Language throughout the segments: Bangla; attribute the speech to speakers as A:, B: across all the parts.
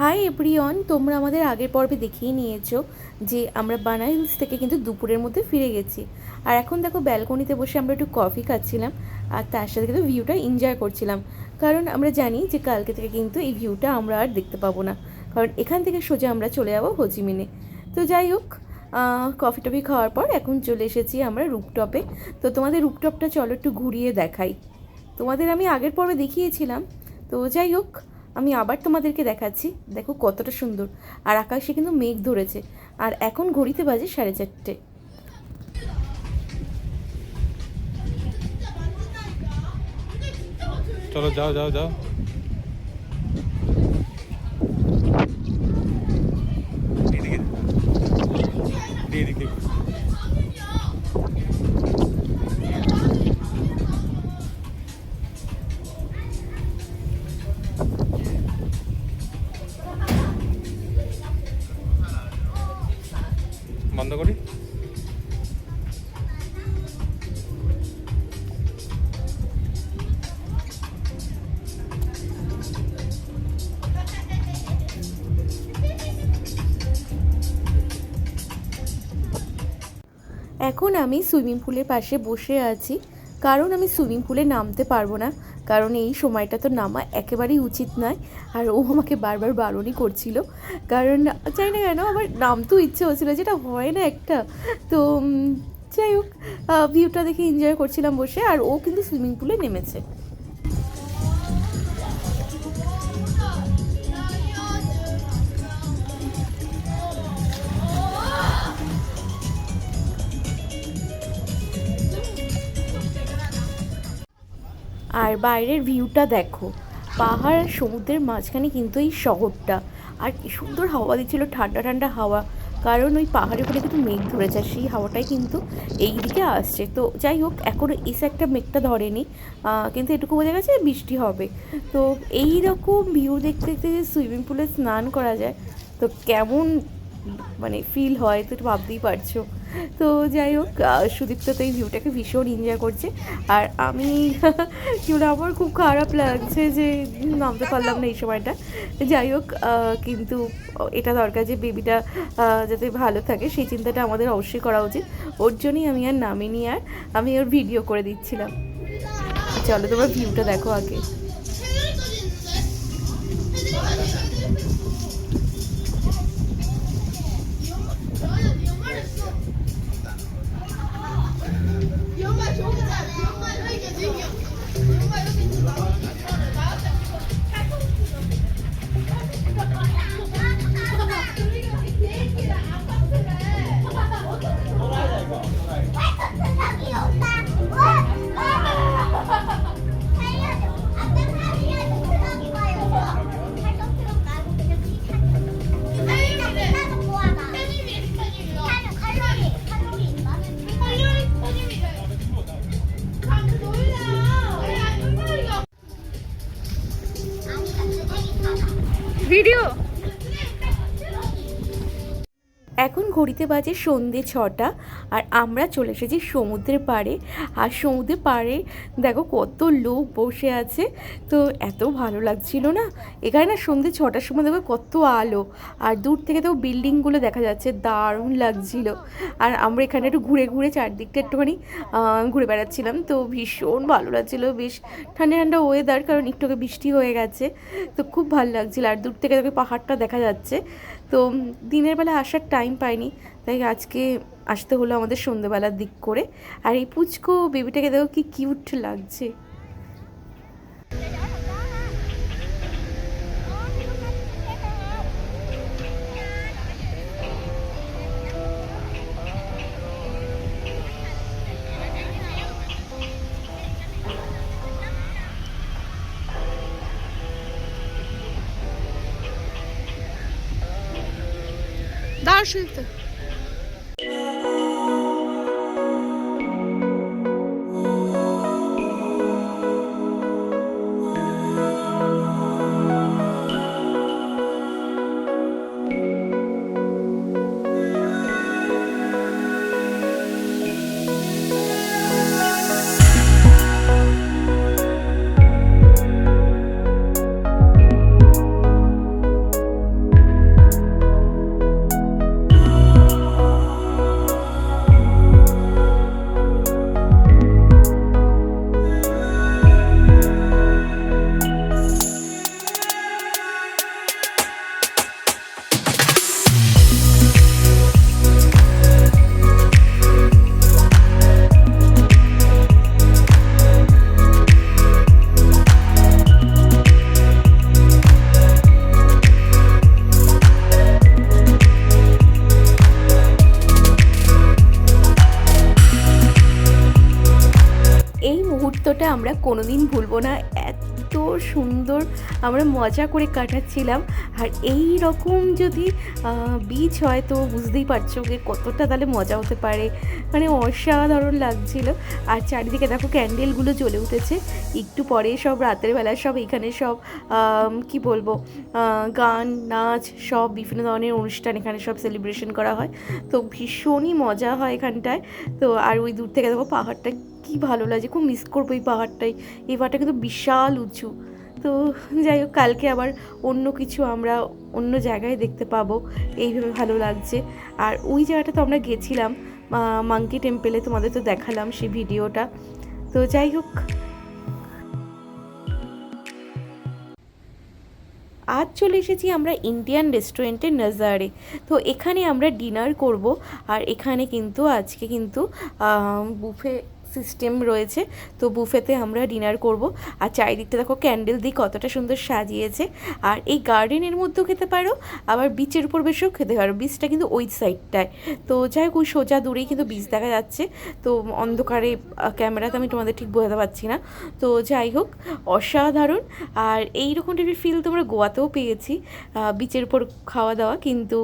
A: হাই এভরিওয়ান, তোমরা আমাদের আগের পর্বে দেখিয়ে নিয়েছো যে আমরা বানাই হিলস থেকে কিন্তু দুপুরের মধ্যে ফিরে গেছি। আর এখন দেখো ব্যালকনিতে বসে আমরা একটু কফি খাচ্ছিলাম আর তার সাথে কিন্তু ভিউটা এনজয় করছিলাম। কারণ আমরা জানি যে কালকে থেকে কিন্তু এই ভিউটা আমরা আর দেখতে পাবো না, কারণ এখান থেকে সোজা আমরা চলে যাবো হোচিমিনে। তো যাই হোক, কফি টফি খাওয়ার পর এখন চলে এসেছি আমরা রুপটপে। তো তোমাদের রুপটপটা চলো একটু ঘুরিয়ে দেখাই। তোমাদের আমি আগের পর্বে দেখিয়েছিলাম, তো যাই হোক আমি আবার তোমাদেরকে দেখাচ্ছি। দেখো কতটা সুন্দর, আর আকাশে কিন্তু মেঘ ধরেছে। আর এখন ঘড়িতে বাজে 4:30।
B: চলো যাও যাও যাও। বন্ধ করি।
A: এখন আমি সুইমিং পুলের পাশে বসে আছি, কারণ আমি সুইমিং পুলে নামতে পারবো না, কারণ এই সময়টা তো নামা একেবারেই উচিত নয়। আর ও আমাকে বারবার বারণই করছিল, কারণ চাই না কেন আমার নামতেও ইচ্ছে হচ্ছিলো, যেটা হয় না একটা। তো যাই হোক, ভিউটা দেখে এনজয় করছিলাম বসে, আর ও কিন্তু সুইমিং পুলে নেমেছে। আর বাইরের ভিউটা দেখো, পাহাড় আর সমুদ্রের মাঝখানে কিন্তু এই শহরটা। আর কি সুন্দর হাওয়া দিচ্ছিল, ঠান্ডা ঠান্ডা হাওয়া, কারণ ওই পাহাড়ের উপরে কিন্তু মেঘ ধরেছে আর সেই হাওয়াটাই কিন্তু এই দিকে আসছে। তো যাই হোক, এখনও এসে একটা মেঘটা ধরেনি, কিন্তু এটুকু বোঝা গেছে বৃষ্টি হবে। তো এই রকম ভিউ দেখতে দেখতে যে সুইমিং পুলে স্নান করা যায়, তো কেমন মানে ফিল হয় তো ভাবতেই পারছো। তো যাই হোক, সুদীপ্ত তো এই ভিউটাকে ভীষণ এনজয় করছে, আর আমি কি বলে, আমার খুব খারাপ লাগছে যে নামতে পারলাম না এই সময়টা। যাই হোক, কিন্তু এটা দরকার যে বেবিটা যাতে ভালো থাকে, সেই চিন্তাটা আমাদের অবশ্যই করা উচিত। ওর জন্যই আমি আর নামিনি, আর আমি ওর ভিডিও করে দিচ্ছিলাম। চলো তোমরা ভিউটা দেখো আগে। ভিডিও এখন ঘড়িতে বাজে সন্ধ্যে 6টা, আর আমরা চলে এসেছি সমুদ্রের পাড়ে। আর সমুদ্রের পাড়ে দেখো কত লোক বসে আছে, তো এত ভালো লাগছিল না। এখানে না সন্ধ্যে 6টার সময় দেখো কত আলো, আর দূর থেকে তো বিল্ডিংগুলো দেখা যাচ্ছে, দারুণ লাগছিল। আর আমরা এখানে একটু ঘুরে ঘুরে চারদিকটা একটুখানি ঘুরে বেড়াচ্ছিলাম, তো ভীষণ ভালো লাগছিলো। বেশ ঠান্ডা ঠান্ডা ওয়েদার, কারণ একটু আগে বৃষ্টি হয়ে গেছে, তো খুব ভালো লাগছিলো। আর দূর থেকে তোকে পাহাড়টা দেখা যাচ্ছে। তো দিনের বেলা আসার টাইম পাইনি, তাই আজকে আসতে হলো আমাদের সন্ধ্যেবেলার দিক করে। আর এই পুচকো বেবিটাকে দেখো কি কিউট লাগছে। দার্শনিক মুহূর্তটা আমরা কোনোদিন ভুলবো না। এত সুন্দর আমরা মজা করে কাটাচ্ছিলাম। আর এই রকম যদি বিচ হয় তো বুঝতেই পারছো যে কতটা তাহলে মজা হতে পারে, মানে অসাধারণ লাগছিল। আর চারিদিকে দেখো ক্যান্ডেলগুলো জ্বলে উঠেছে, একটু পরে সব রাতের বেলা সব এখানে সব কি বলবো গান নাচ সব বিভিন্ন ধরনের অনুষ্ঠান এখানে সব সেলিব্রেশন করা হয়। তো ভীষণই মজা হয় এখানটায়। তো আর ওই দূর থেকে দেখো পাহাড়টা কি ভালো লাগে, খুব মিস করবো এই পাহাড়টাই। এই পাহাড়টা কিন্তু বিশাল উঁচু। তো যাই হোক, কালকে আবার অন্য কিছু আমরা অন্য জায়গায় দেখতে পাবো, এইভাবে ভালো লাগছে। আর ওই জায়গাটা তো আমরা গেছিলাম মাঙ্কি টেম্পেলে, তোমাদের তো দেখালাম সেই ভিডিওটা। তো যাই হোক, আজ চলে এসেছি আমরা ইন্ডিয়ান রেস্টুরেন্টের নজারে। তো এখানে আমরা ডিনার করব। আর এখানে কিন্তু আজকে কিন্তু বুফে সিস্টেম রয়েছে, তো বুফেতে আমরা ডিনার করব। আর চারিদিকটা দেখো ক্যান্ডেল দিয়ে কতটা সুন্দর সাজিয়েছে। আর এই গার্ডেনের মধ্যেও খেতে পারো, আবার বিচের উপর বসেও খেতে পারো। বিচটা কিন্তু ওই সাইডটায়। তো যাই হোক, ওই সোজা দূরেই কিন্তু বিচ দেখা যাচ্ছে। তো অন্ধকারে ক্যামেরাতে আমি তোমাদের ঠিক বোঝাতে পারছি না। তো যাই হোক, অসাধারণ। আর এইরকম টাইপের ফিল তোমরা গোয়াতেও পেয়েছি, বিচের উপর খাওয়া দাওয়া, কিন্তু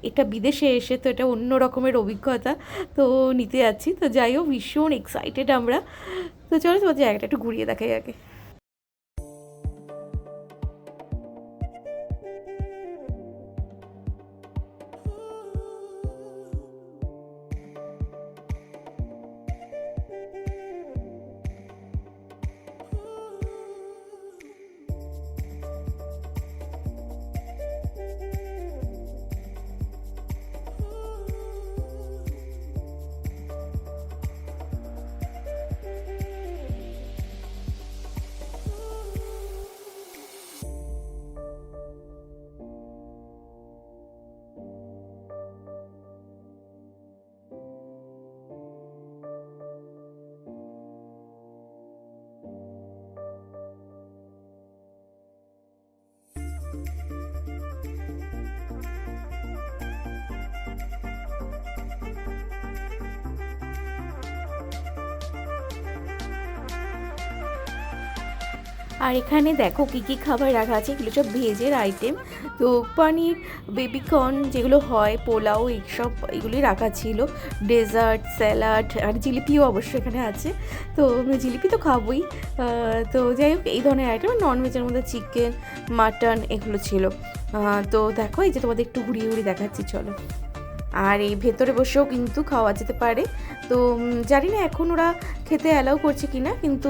A: এটা বিদেশে এসে তো এটা অন্য রকমের অভিজ্ঞতা তো নিতে যাচ্ছি। তো যাই হোক, ভীষণ এক্সাইটেড আমরা। তো চলো তোমার জায়গাটা একটু ঘুরিয়ে দেখাই আগে। আর এখানে দেখো কী কী খাবার রাখা আছে, এগুলো সব ভেজের আইটেম। তো পনির, বেবিকর্ন যেগুলো হয়, পোলাও, এইসব এগুলি রাখা ছিল। ডেজার্ট, স্যালাড, আর জিলিপিও অবশ্য এখানে আছে। তো জিলিপি তো খাবোই। তো যাই হোক, এই ধরনের আইটেম। ননভেজের মধ্যে চিকেন, মাটন এগুলো ছিল। তো দেখো, এই যে তোমাদের একটু ঘুরিয়ে ঘুরিয়ে দেখাচ্ছি, চলো। আর এই ভেতরে বসেও কিন্তু খাওয়া যেতে পারে। তো জানি না এখন ওরা খেতে অ্যালাউ করছে কি না, কিন্তু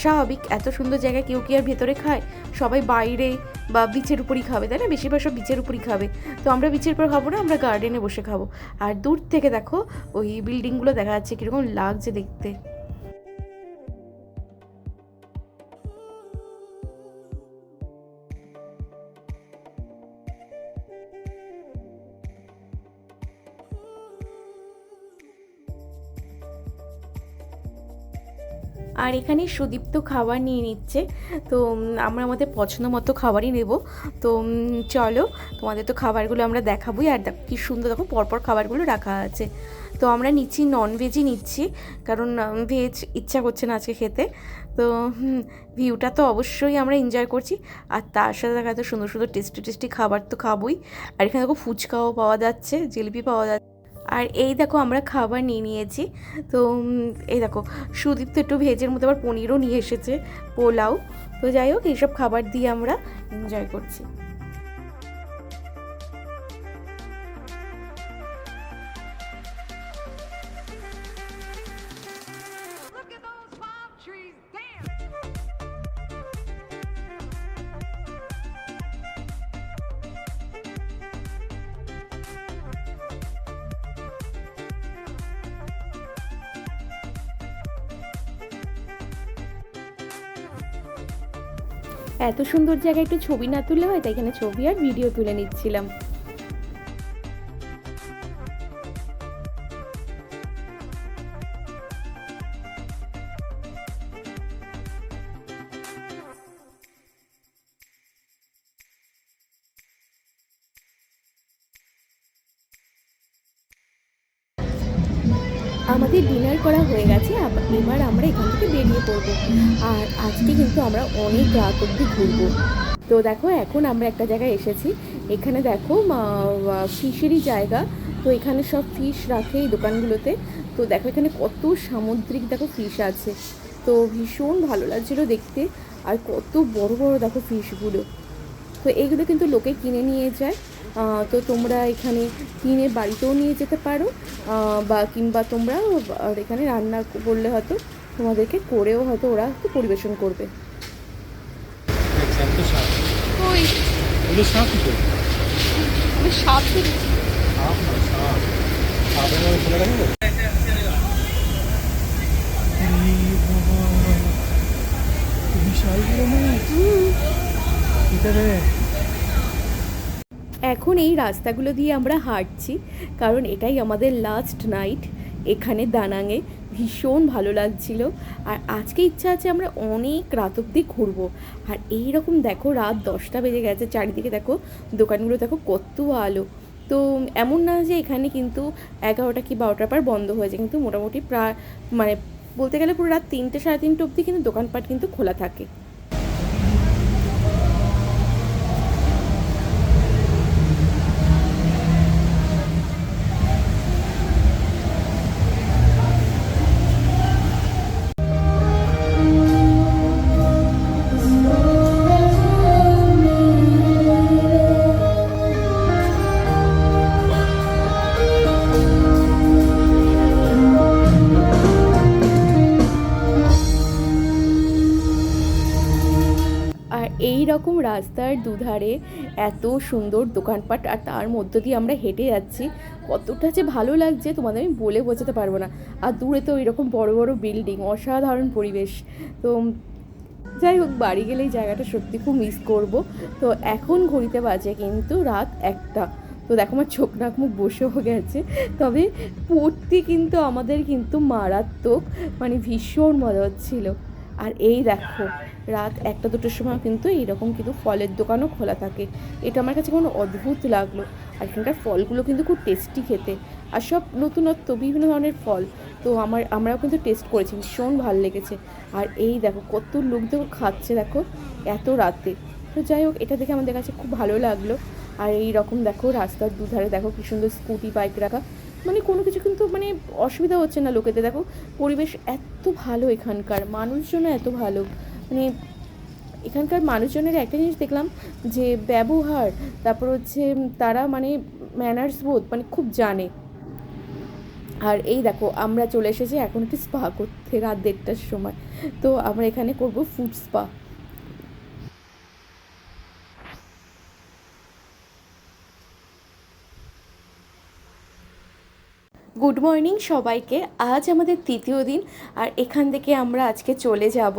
A: স্বাভাবিক, এত সুন্দর জায়গায় কেউ কি আর ভেতরে খায়? সবাই বাইরে বা বিচের উপরই খাবে, তাই না? বেশিরভাগ সব বিচের উপরই খাবে। তো আমরা বিচের উপর খাবো না, আমরা গার্ডেনে বসে খাবো। আর দূর থেকে দেখো ওই বিল্ডিংগুলো দেখা যাচ্ছে, কীরকম লাগছে দেখতে। আর এখানে সুদীপ্ত খাবার নিয়ে নিচ্ছে। তো আমরা আমাদের পছন্দ মতো খাবারই নেব। তো চলো, তোমাদের তো খাবারগুলো আমরা দেখাবোই। আর দেখো কী সুন্দর, দেখো পরপর খাবারগুলো রাখা আছে। তো আমরা নিচ্ছি ননভেজই নিচ্ছি, কারণ ভেজ ইচ্ছা করছে না আজকে খেতে। তো ভিউটা তো অবশ্যই আমরা এনজয় করছি, আর তার সাথে দেখা এত সুন্দর সুন্দর টেস্টি টেস্টি খাবার তো খাবোই। আর এখানে দেখো ফুচকাও পাওয়া যাচ্ছে, জিলিপি পাওয়া যাচ্ছে। আর এই দেখো আমরা খাবার নিয়ে নিয়েছি। তো এই দেখো সুদীপ তো একটু ভেজের মধ্যে আবার পনিরও নিয়ে এসেছে, পোলাও। তো যাই হোক, এইসব খাবার দিয়ে আমরা এনজয় করছি। এত সুন্দর জায়গায় একটু ছবি না তুলে হয়, তাই এখানে ছবি আর ভিডিও তুলে নিচ্ছিলাম। আমাদের আমাদের ডিনার করা হয়ে গেছে, এবার আমরা এখান থেকে বেরিয়ে পড়বো। আর আজকে কিন্তু আমরা অনেক রাত অবধি ঘুরবো। তো দেখো এখন আমরা একটা জায়গায় এসেছি, এখানে দেখো ফিশেরই জায়গা। তো এখানে সব ফিশ রাখে এই দোকানগুলোতে। তো দেখো এখানে কত সামুদ্রিক দেখো ফিশ আছে, তো ভীষণ ভালো লাগছিলো দেখতে। আর কত বড় বড় দেখো ফিশগুলো। তো এইগুলো কিন্তু লোকে কিনে নিয়ে যায়। তো তোমরা এখানে কিনে বাড়িতেও নিয়ে যেতে পারো, বা কিংবা তোমরা এখানে রান্না করলে হয়তো তোমাদেরকে করেও হয়তো ওরা একটু পরিবেশন করবে।
B: ওই
C: ওগুলো সাপ তো
B: আমি সাপ দেখছি।
C: সাপ না সাপ সাপের মধ্যে ফেলে রাখবো। বিশাল বড় মাছ এটা রে।
A: এখন এই রাস্তাগুলো দিয়ে আমরা হাঁটছি, কারণ এটাই আমাদের লাস্ট নাইট এখানে দানাঙে। ভীষণ ভালো লাগছিল। আর আজকে ইচ্ছা আছে আমরা অনেক রাত অবধি ঘুরবো। আর এই রকম দেখো রাত 10টা বেজে গেছে, চারিদিকে দেখো দোকানগুলো দেখো কত আলো। তো এমন না যে এখানে কিন্তু 11টা কি 12টার পর বন্ধ হয়ে যায়, কিন্তু মোটামুটি প্রায় মানে বলতে গেলে পুরো রাত 3টে সাড়ে 3টে অবধি কিন্তু দোকানপাট কিন্তু খোলা থাকে। আর এই রকম রাস্তার দুধারে এত সুন্দর দোকানপাট, আর তার মধ্য দিয়ে আমরা হেঁটে যাচ্ছি, কতটা যে ভালো লাগছে তোমাদের আমি বলে বোঝাতে পারবো না। আর দূরে তো এরকম বড় বড় বিল্ডিং, অসাধারণ পরিবেশ। তো যাই হোক, বাড়ি গেলে এই জায়গাটা সত্যি খুব মিস করব। তো এখন ঘড়িতে বাজে কিন্তু রাত 1টা। তো দেখো আমার চোখ নাক মুখ বসেও গেছে, তবে পড়তে কিন্তু আমাদের কিন্তু মারাত্মক, মানে ভীষণ মজা হচ্ছিলো। আর এই দেখো রাত 1টা 2টোর সময় কিন্তু এইরকম কিন্তু ফলের দোকানও খোলা থাকে। এটা আমার কাছে কোনো অদ্ভুত লাগলো। আর এখানকার ফলগুলো কিন্তু খুব টেস্টি খেতে, আর সব নতুনত্ব বিভিন্ন ধরনের ফল। তো আমরাও কিন্তু টেস্ট করেছি, ভীষণ ভালো লেগেছে। আর এই দেখো কত লোক দেখো খাচ্ছে দেখো এত রাতে। তো যাই হোক, এটা দেখে আমাদের কাছে খুব ভালো লাগলো। আর এই রকম দেখো রাস্তার দুধারে দেখো কি সুন্দর স্কুটি বাইক রাখা, মানে কোনো কিছু কিন্তু মানে অসুবিধা হচ্ছে না লোকেদের। দেখো পরিবেশ এত ভালো, এখানকার মানুষজনও এত ভালো। মানে এখানকার মানুষজনের একটা জিনিস দেখলাম যে ব্যবহার, তারপর হচ্ছে তারা মানে ম্যানার্স বোধ মানে খুব জানে। আর এই দেখো আমরা চলে এসেছি এখন একটি স্পা করতে রাত 1টার সময়। তো আমরা এখানে করব ফুড স্পা। গুড মর্নিং সবাইকে। আজ আমাদের 3য় দিন, আর এখান থেকে আমরা আজকে চলে যাব।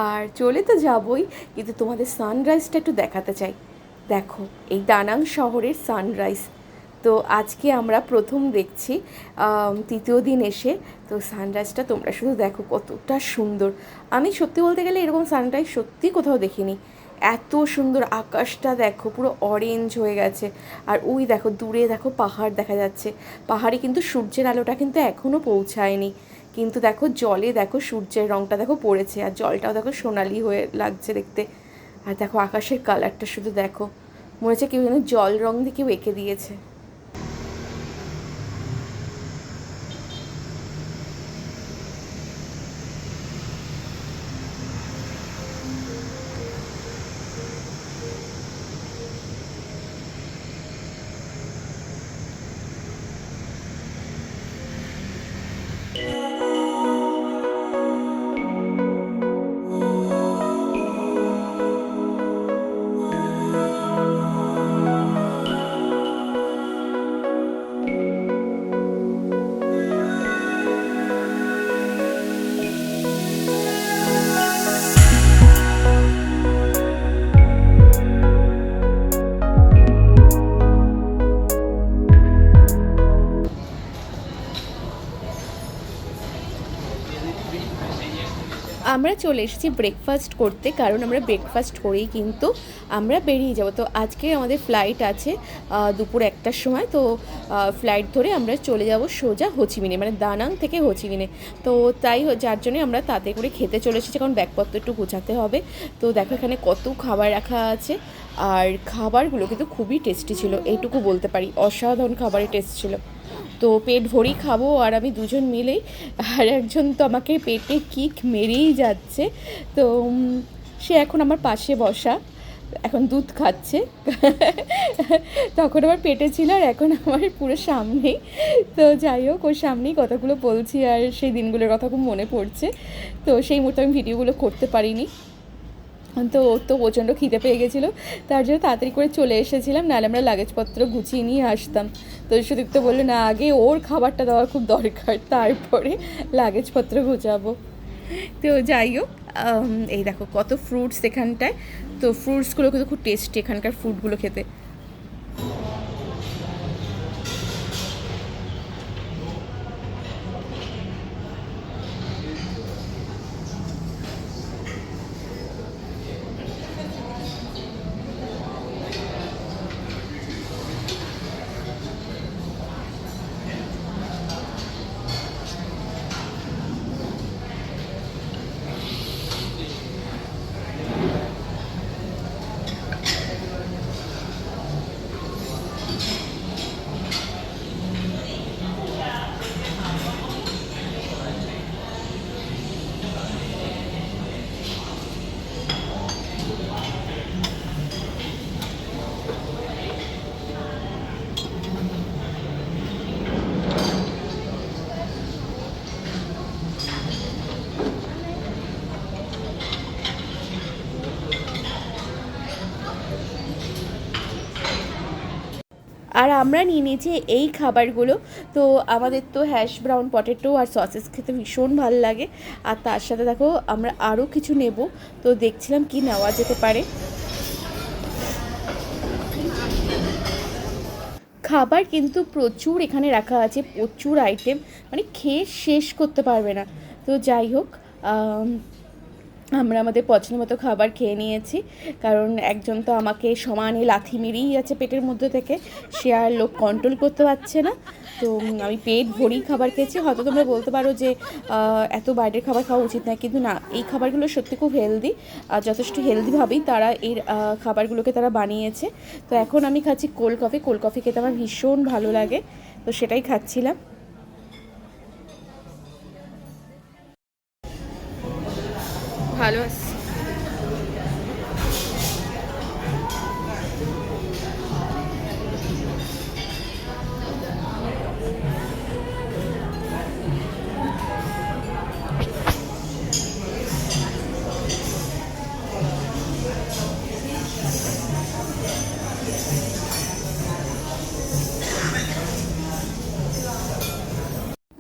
A: আর চলে তো যাবই, কিন্তু তোমাদের সানরাইজটা একটু দেখাতে চাই। দেখো এই দানাং শহরের সানরাইজ। তো আজকে আমরা প্রথম দেখছি 3য় দিন এসে। তো সানরাইজটা তোমরা শুধু দেখো কতটা সুন্দর। আমি সত্যি বলতে গেলে এরকম সানরাইজ সত্যি কোথাও দেখিনি। এত সুন্দর, আকাশটা দেখো পুরো অরেঞ্জ হয়ে গেছে। আর ওই দেখো দূরে দেখো পাহাড় দেখা যাচ্ছে। পাহাড়ে কিন্তু সূর্যের আলোটা কিন্তু এখনও পৌঁছায়নি, কিন্তু দেখো জলে দেখো সূর্যের রঙটা দেখো পড়েছে, আর জলটাও দেখো সোনালি হয়ে লাগছে দেখতে। আর দেখো আকাশের কালারটা শুধু দেখো, মনে হচ্ছে কেউ যেন জল রঙ দিয়ে কেউ এঁকে দিয়েছে। আমরা চলে এসেছি ব্রেকফাস্ট করতে, কারণ আমরা ব্রেকফাস্ট করেই কিন্তু আমরা বেরিয়ে যাব। তো আজকে আমাদের ফ্লাইট আছে দুপুর 1টার সময়। তো ফ্লাইট ধরে আমরা চলে যাব সোজা হোচিমিনে, মানে দানাং থেকে হোচিমিনে। তো তাই যার জন্যই আমরা তাতে করে খেতে চলে এসেছি, কারণ ব্যাগপত্র একটু গোছাতে হবে। তো দেখো এখানে কত খাবার রাখা আছে, আর খাবারগুলো কিন্তু খুবই টেস্টি ছিল, এইটুকু বলতে পারি। অসাধারণ খাবারের টেস্ট ছিল। তো পেট ভরেই খাবো, আর আমি দুজন মিলেই। আর একজন তো আমাকে পেটে কিক মেরেই যাচ্ছে। তো সে এখন আমার পাশে বসা, এখন দুধ খাচ্ছে। তখন আমার পেটে ছিল, আর এখন আমার পুরো সামনেই। তো যাই হোক, ওর সামনেই কথাগুলো বলছি, আর সেই দিনগুলোর কথা খুব মনে পড়ছে। তো সেই মুহূর্তে আমি ভিডিওগুলো করতে পারিনি। তো ওর তো প্রচণ্ড খিদে পেয়ে গেছিলো, তার জন্য তাড়াতাড়ি করে চলে এসেছিলাম, নাহলে আমরা লাগেজপত্র গুছিয়ে নিয়ে আসতাম। তো সুদীপ্ত বললো না, আগে ওর খাবারটা দেওয়া খুব দরকার, তারপরে লাগেজপত্র গোছাবো। তো যাই হোক, এই দেখো কত ফ্রুটস এখানটায়। তো ফ্রুটসগুলো কিন্তু খুব টেস্টি, এখানকার ফ্রুটগুলো খেতে। আর আমরা নিয়ে নিয়েছি এই খাবারগুলো। তো আমাদের তো হ্যাশ ব্রাউন পটেটো আর সসেস খেতে ভীষণ ভালো লাগে, আর তার সাথে দেখো আমরা আরও কিছু নেব। তো দেখছিলাম কি নেওয়া যেতে পারে। খাবার কিন্তু প্রচুর এখানে রাখা আছে, প্রচুর আইটেম, মানে খেয়ে শেষ করতে পারবে না। তো যাই হোক, আমরা আমাদের পছন্দ মতো খাবার খেয়ে নিয়েছি, কারণ একজন তো আমাকে সমানে লাথি মেরেই আছে পেটের মধ্যে থেকে, সে আর লোক কন্ট্রোল করতে পারছে না। তো আমি পেট ভরেই খাবার খেয়েছি। হয়তো তোমরা বলতে পারো যে এত বাইরের খাবার খাওয়া উচিত নয়, কিন্তু না, এই খাবারগুলো সত্যি খুব হেলদি, আর যথেষ্ট হেলদিভাবেই তারা এই খাবারগুলোকে তারা বানিয়েছে। তো এখন আমি খাচ্ছি কোল্ড কফি। কোল্ড কফি খেতে আমার ভীষণ ভালো লাগে, তো সেটাই খাচ্ছিলাম।
B: ভালো আছে।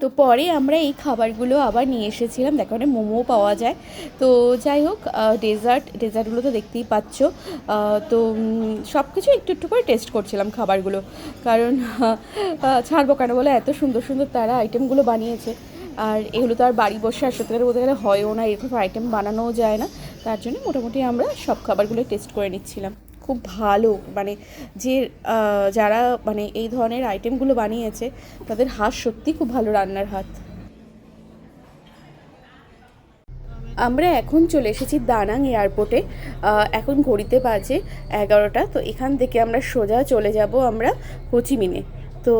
A: তো পরে আমরা এই খাবারগুলো আবার নিয়ে এসেছিলাম। দেখো এখানে মোমোও পাওয়া যায়। তো যাই হোক, ডেজার্টগুলো তো দেখতেই পাচ্ছ। তো সব কিছু একটু একটু করে টেস্ট করছিলাম খাবারগুলো, কারণ ছাড়বো কেন বলে, এত সুন্দর সুন্দর তারা আইটেমগুলো বানিয়েছে। আর এগুলো তো আর বাড়ি বসে আর সত্যি করে বলতে গেলে হয়ও না, এরকম আইটেম বানানোও যায় না। তার জন্য মোটামুটি আমরা সব খাবারগুলো টেস্ট করে নিচ্ছিলাম। খুব ভালো, মানে যে যারা মানে এই ধরনের আইটেমগুলো বানিয়েছে তাদের হাত সত্যি খুব ভালো, রান্নার হাত। আমরা এখন চলে এসেছি দানাং এয়ারপোর্টে। এখন ঘড়িতে বাজে 11টা। তো এখান থেকে আমরা সোজা চলে যাব আমরা হোচিমিনে। তো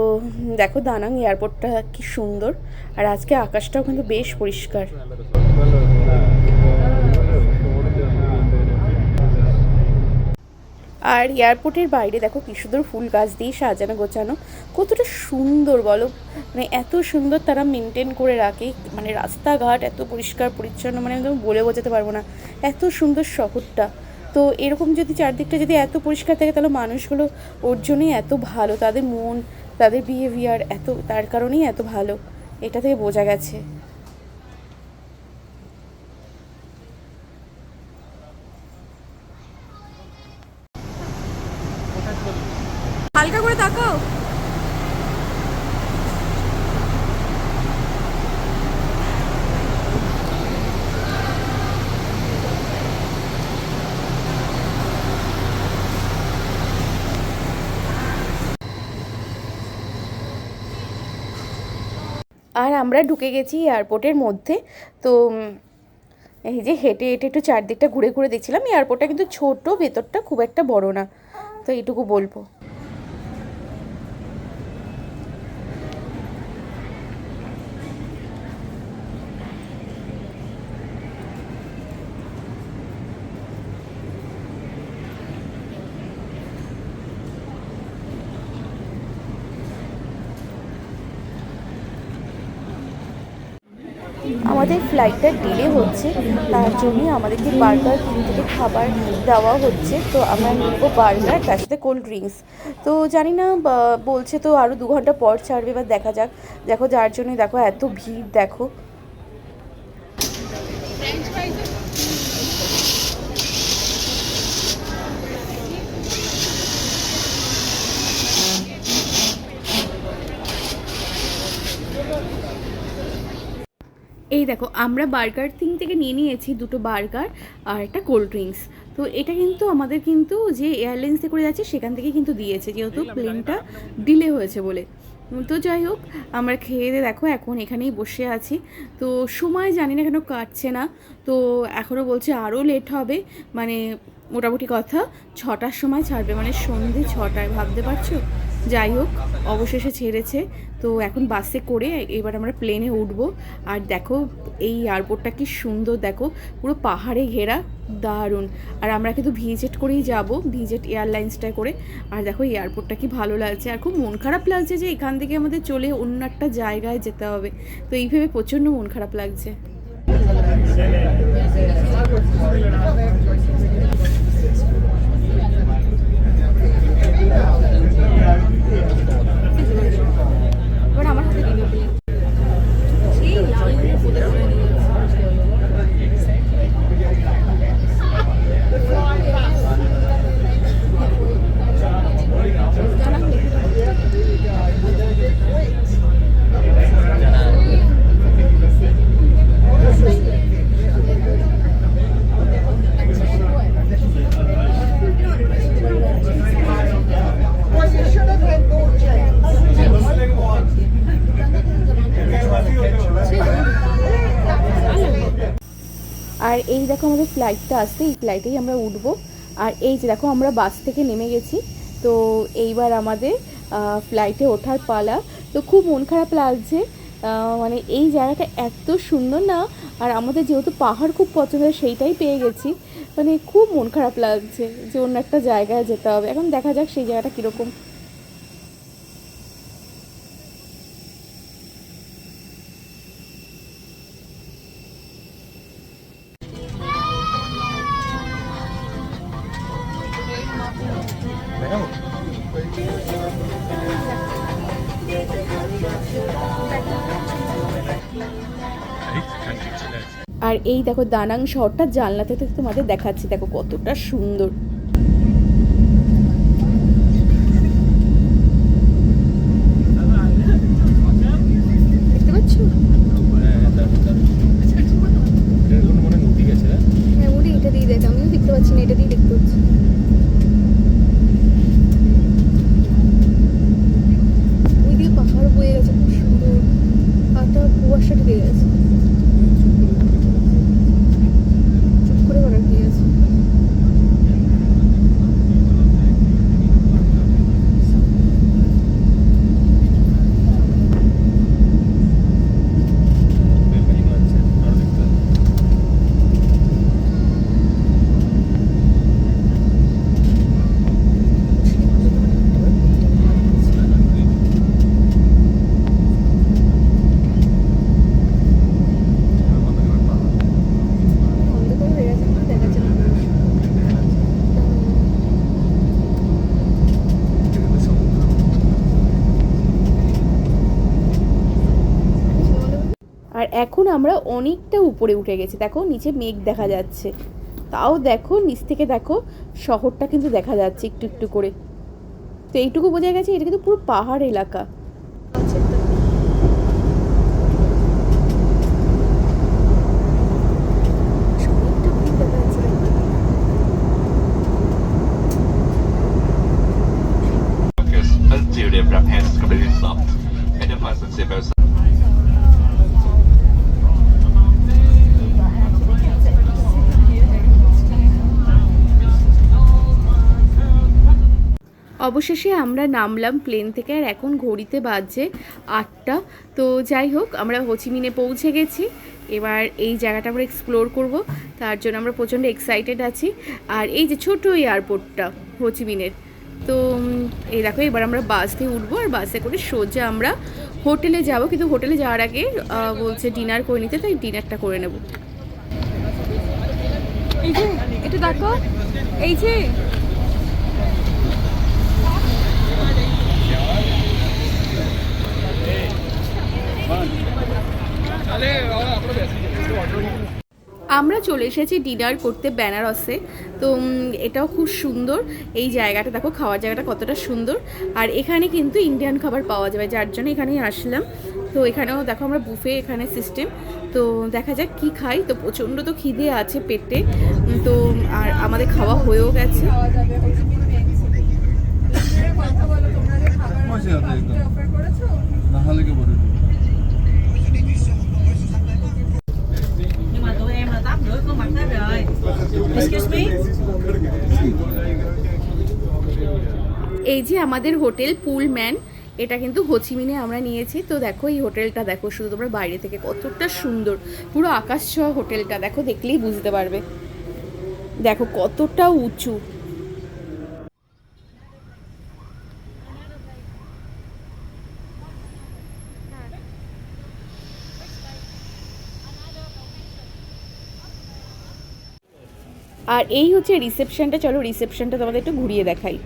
A: দেখো দানাং এয়ারপোর্টটা কি সুন্দর, আর আজকে আকাশটাও কিন্তু বেশ পরিষ্কার। আর এয়ারপোর্টের বাইরে দেখো কি সুন্দর ফুল গাছ দিয়ে সাজানো গোছানো, কতটা সুন্দর বলো। মানে এত সুন্দর তারা মেনটেন করে রাখে, মানে রাস্তাঘাট এত পরিষ্কার পরিচ্ছন্ন, মানে আমি বলে বোঝাতে পারবো না, এত সুন্দর শহরটা। তো এরকম যদি চারদিকটা যদি এত পরিষ্কার থাকে, তাহলে মানুষগুলো ওর জন্যই এত ভালো, তাদের মন, তাদের বিহেভিয়ার এত, তার কারণেই এত ভালো, এটা থেকে বোঝা গেছে।
B: হালকা করে তাকাও।
A: আর আমরা ঢুকে গেছি এয়ারপোর্টের মধ্যে। তো এই যে হেঁটে হেঁটে একটু চারদিকটা ঘুরে ঘুরে দেখছিলাম। এয়ারপোর্টটা কিন্তু ছোট, ভেতরটা খুব একটা বড় না, তো এইটুকু বলবো। আমাদের ফ্লাইটটা ডিলে হচ্ছে, তার জন্য আমাদেরকে বার্গার কিং থেকে খাবার দেওয়া হচ্ছে। তো আমরা নেবো বার্গার, তার সাথে কোল্ড ড্রিঙ্কস। তো জানি না, বলছে তো আরও 2 ঘন্টা পর ছাড়বে, এবার দেখা যাক। দেখো যার জন্যই দেখো এত ভিড় দেখো। এই দেখো আমরা বার্গার কিং থেকে নিয়ে নিয়েছি 2টো বার্গার আর একটা কোল্ড ড্রিঙ্কস। তো এটা কিন্তু আমাদের কিন্তু যে এয়ারলাইন্সে করে যাচ্ছে সেখান থেকে কিন্তু দিয়েছে, যেহেতু প্লেনটা ডিলে হয়েছে বলে। তো যাই হোক, আমরা খেয়ে দিয়ে দেখো এখন এখানেই বসে আছি। তো সময় জানি না কেন কাটছে না, তো এখনও বলছে আরও লেট হবে, মানে মোটামুটি কথা 6টার সময় ছাড়বে, মানে সন্ধে 6টায়, ভাবতে পারছো। যাই হোক অবশেষে ছেড়েছে। তো এখন বাসে করে এবার আমরা প্লেনে উঠবো। আর দেখো এই এয়ারপোর্টটা কি সুন্দর, দেখো পুরো পাহাড়ে ঘেরা, দারুণ। আর আমরা কিন্তু ভিজেট করেই যাব, ভিজেট এয়ারলাইন্সটায় করে। আর দেখো এয়ারপোর্টটা কি ভালো লাগছে, আর খুব মন খারাপ লাগছে যে এখান থেকে আমাদের চলে অন্য একটা জায়গায় যেতে হবে। তো এই ভেবে প্রচণ্ড মন খারাপ লাগছে।
B: আমার হাতে দিল সেই লাইনের মধ্যে করে
A: আর এই দেখো আমাদের ফ্লাইটটা আসছে, এই ফ্লাইটেই আমরা উঠবো। আর এই যে দেখো আমরা বাস থেকে নেমে গেছি। তো এইবার আমাদের ফ্লাইটে ওঠার পালা। তো খুব মন খারাপ লাগছে, মানে এই জায়গাটা এত সুন্দর না, আর আমাদের যেহেতু পাহাড় খুব পছন্দ সেইটাই পেয়ে গেছি, মানে খুব মন খারাপ লাগছে যে অন্য একটা জায়গায় যেতে হবে। এখন দেখা যাক সেই জায়গাটা কীরকম।
C: দেখাবো?
A: আর এই দেখো দানাং শহরটা জানলা থেকে তোমাদের দেখাচ্ছি, দেখো কতটা সুন্দর।
B: দেখতে পাচ্ছ? হ্যাঁ ওরে, এটা দিয়ে দেখ, আমিও দেখতে পাচ্ছি না, এটা দিয়ে দেখতে পাচ্ছি। ওইদিকে পাহাড় বয়ে গেছে, খুব সুন্দর, পাতা কুয়াশা ঢেকে গেছে, চুপ করে করার কি আছে। অন্ধকার হয়ে গেছে, আমার দেখা যাচ্ছে না।
A: আর এখন আমরা অনেকটা উপরে উঠে গেছি, দেখো নিচে মেঘ দেখা যাচ্ছে, তাও দেখো নিচ থেকে দেখো শহরটা কিন্তু দেখা যাচ্ছে একটু একটু করে। তো এইটুকু বোঝা গেছে এটা কিন্তু পুরো পাহাড় এলাকা।
D: Focus, positive, wrap hands completely soft. And the person say very
A: অবশেষে আমরা নামলাম প্লেন থেকে, আর এখন ঘড়িতে বাজছে 8টা। তো যাই হোক, আমরা হোচিমিনে পৌঁছে গেছি। এবার এই জায়গাটা আমরা এক্সপ্লোর করব, তার জন্য আমরা প্রচণ্ড এক্সাইটেড আছি। আর এই যে ছোট এয়ারপোর্টটা হোচিমিনের, তো এই দেখো এবার আমরা বাস দিয়ে উঠবো, আর বাসে করে সোজা আমরা হোটেলে যাব। কিন্তু হোটেলে যাওয়ার আগে বলছে ডিনার করে নিতে, তাই ডিনারটা করে নেব।
B: এই যে এটা দেখো, এই যে
A: আমরা চলে এসেছি ডিনার করতে বেনারসে। তো এটাও খুব সুন্দর এই জায়গাটা, দেখো খাওয়ার জায়গাটা কতটা সুন্দর। আর এখানে কিন্তু ইন্ডিয়ান খাবার পাওয়া যাবে, যার জন্য এখানেই আসলাম। তো এখানেও দেখো আমরা বুফে এখানে সিস্টেম। তো দেখা যাক কি খাই। তো প্রচণ্ড তো খিদে আছে পেটে, তো আর আমাদের খাওয়া হয়েও গেছে।
D: Nhưng mà tụi em là 8 rưỡi có mặt hết rồi. Excuse me.
A: এই যে আমাদের হোটেল পুলম্যান, এটা কিন্তু হোচিমিনে আমরা নিয়েছি। তো দেখো এই হোটেলটা দেখো, শুধু তোমরা বাইরে থেকে কতটা সুন্দর, পুরো আকাশ ছোঁয়া হোটেলটা দেখো, দেখলেই বুঝতে পারবে। দেখো কতটা উঁচু। আর এই হচ্ছে রিসেপশনটা। চলো রিসেপশনটা তোমাদের একটু ঘুরিয়ে দেখাই।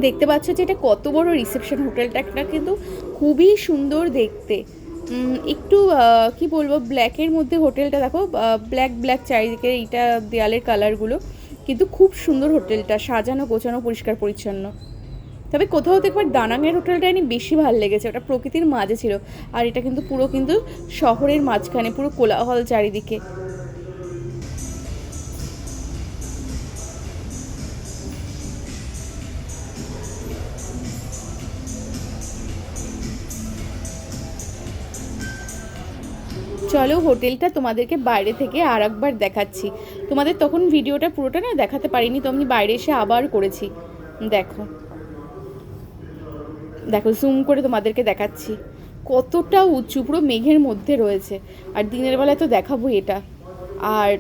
A: দেখতে পাচ্ছ যে এটা কত বড় রিসেপশন। হোটেলটা একটা কিন্তু খুবই সুন্দর দেখতে। একটু কি বলবো, ব্ল্যাকের মধ্যে হোটেলটা দেখো, ব্ল্যাক ব্ল্যাক চারিদিকে এইটা দেয়ালের কালারগুলো, কিন্তু খুব সুন্দর হোটেলটা, সাজানো গোছানো পরিষ্কার পরিচ্ছন্ন। তবে কোথাও তো একবার দানাঙের হোটেলটা নিয়ে বেশি ভালো লেগেছে, ওটা প্রকৃতির মাঝে ছিল। আর এটা কিন্তু পুরো কিন্তু শহরের মাঝখানে, পুরো কোলাহল চারিদিকে। চলো হোটেলটা তোমাদেরকে বাইরে থেকে আর একবার দেখাচ্ছি। তোমাদের তখন ভিডিওটা পুরোটা না দেখাতে পারিনি, তো আমি বাইরে এসে আবার করেছি। দেখো দেখো জুম করে তোমাদেরকে দেখাচ্ছি, কতটা উঁচু, পুরো মেঘের মধ্যে রয়েছে। আর দিনের বেলায় তো দেখাবো এটা। আর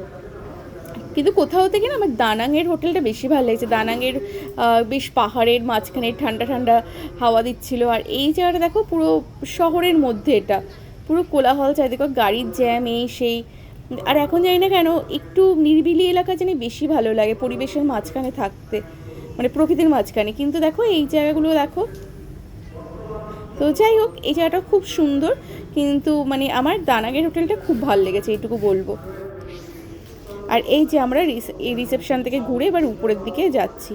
A: কিন্তু কোথাও থেকে না আমার দানাঙের হোটেলটা বেশি ভালো লেগেছে। দানাঙের বেশ পাহাড়ের মাঝখানে ঠান্ডা ঠান্ডা হাওয়া দিচ্ছিল। আর এই জায়গাটা দেখো পুরো শহরের মধ্যে, এটা পুরো কোলাহল চারিদিকে গাড়ির জ্যাম এই সেই। আর এখন জানি না কেন একটু নিরিবিলি এলাকা জানি বেশি ভালো লাগে পরিবেশের মাঝখানে থাকতে, মানে প্রকৃতির মাঝখানে। কিন্তু দেখো এই জায়গাগুলো দেখো। তো যাই হোক, এই জায়গাটা খুব সুন্দর, কিন্তু মানে আমার দানাঙের হোটেলটা খুব ভালো লেগেছে, এইটুকু বলবো। আর এই যে আমরা এই রিসেপশন থেকে ঘুরে এবার উপরের দিকে যাচ্ছি।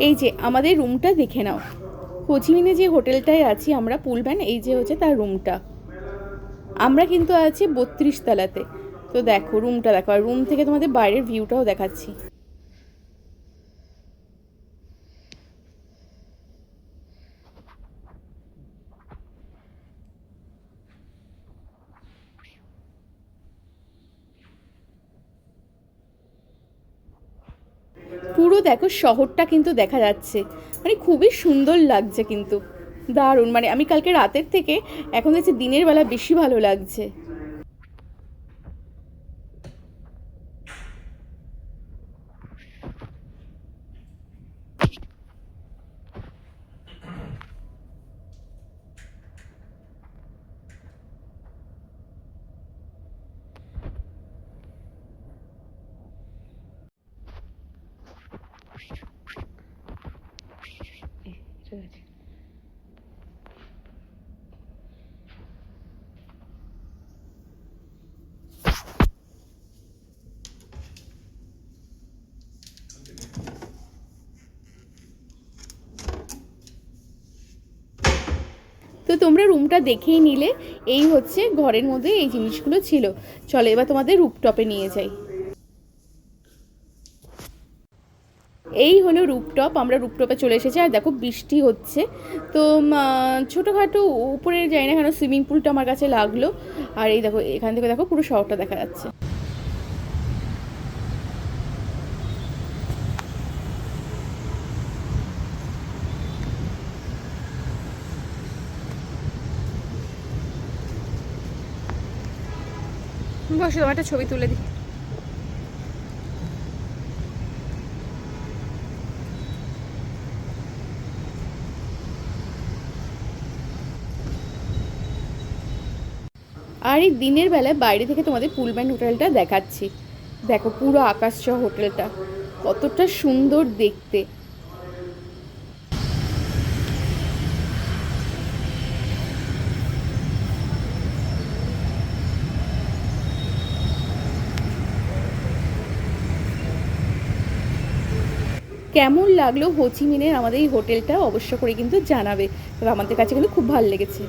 A: এই যে আমাদের রুমটা দেখে নাও, হোচিমিনে যে হোটেলটায় আছি আমরা পুলম্যান, এই যে হচ্ছে তার রুমটা। আমরা কিন্তু আছি 32 তলাতে। তো দেখো রুমটা দেখো, আর রুম থেকে তোমাদের বাইরের ভিউটাও দেখাচ্ছি। পুরো দেখো শহরটা কিন্তু দেখা যাচ্ছে, মানে খুবই সুন্দর লাগছে কিন্তু, দারুণ। মানে আমি কালকে রাতের থেকে এখন দেখছি দিনের বেলা বেশি ভালো লাগছে। তো তোমরা রুমটা দেখেই নিলে, এই হচ্ছে ঘরের মধ্যে এই জিনিসগুলো ছিল। চলো এবার তোমাদের রুপটপে নিয়ে যাই। এই হলো রুপটপ, আমরা রুপটপে চলে এসেছি। আর দেখো বৃষ্টি হচ্ছে, তো ছোটোখাটো উপরে যাই না কেন সুইমিং পুলটা আমার কাছে লাগলো। আর এই দেখো এখান থেকে দেখো পুরো শহরটা দেখা যাচ্ছে।
B: বসে তোমার একটা ছবি তুলে দিই।
A: আর এই দিনের বেলায় বাইরে থেকে তোমাদের পুলম্যান হোটেলটা দেখাচ্ছি। দেখো পুরো আকাশছোঁয়া হোটেলটা কতটা সুন্দর দেখতে। কেমন লাগলো হোচিমিনের আমাদের এই হোটেলটা অবশ্য করে কিন্তু জানাবে, তবে আমাদের কাছে কিন্তু খুব ভালো লেগেছে।